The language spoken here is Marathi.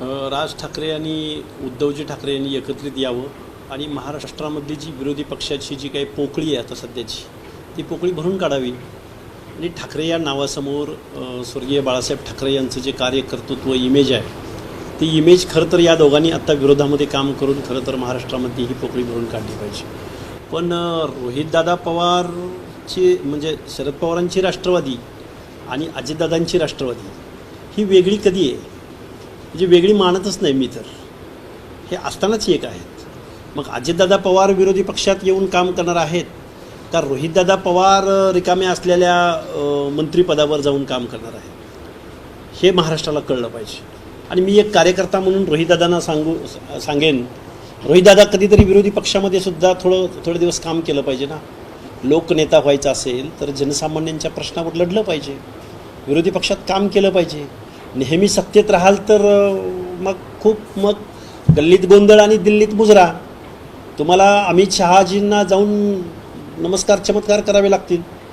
राज ठाकरे आणि उद्धवजी ठाकरे यांनी एकत्रित यावं आणि महाराष्ट्रामधली जी विरोधी पक्षाची जी काही पोकळी आहे आता सध्याची ती पोकळी भरून काढावी आणि ठाकरे या नावासमोर स्वर्गीय बाळासाहेब ठाकरे यांचं जे कार्यकर्तृत्व इमेज आहे ती इमेज खरं तर या दोघांनी आत्ता विरोधामध्ये काम करून खरं तर महाराष्ट्रामध्ये ही पोकळी भरून काढली पाहिजे. पण रोहितदादा पवारची म्हणजे शरद पवारांची राष्ट्रवादी आणि अजितदादांची राष्ट्रवादी ही वेगळी कधी आहे म्हणजे वेगळी मानतच नाही मी तर. हे असतानाच एक आहेत. मग अजितदादा पवार विरोधी पक्षात येऊन काम करणार आहेत का रोहितदादा पवार रिकाम्या असलेल्या मंत्रिपदावर जाऊन काम करणार आहेत हे महाराष्ट्राला कळलं पाहिजे. आणि मी एक कार्यकर्ता म्हणून रोहितदादांना सांगेन रोहितदादा कधीतरी विरोधी पक्षामध्ये सुद्धा थोडे दिवस काम केलं पाहिजे ना. लोकनेता व्हायचा असेल तर जनसामान्यांच्या प्रश्नावर लढलं पाहिजे, विरोधी पक्षात काम केलं पाहिजे. नेहमी सत्तेत राहाल तर मग गल्लीत गोंधळ आणि दिल्लीत मुजरा. तुम्हाला अमित शहाजींना जाऊन नमस्कार चमत्कार करावे लागतील.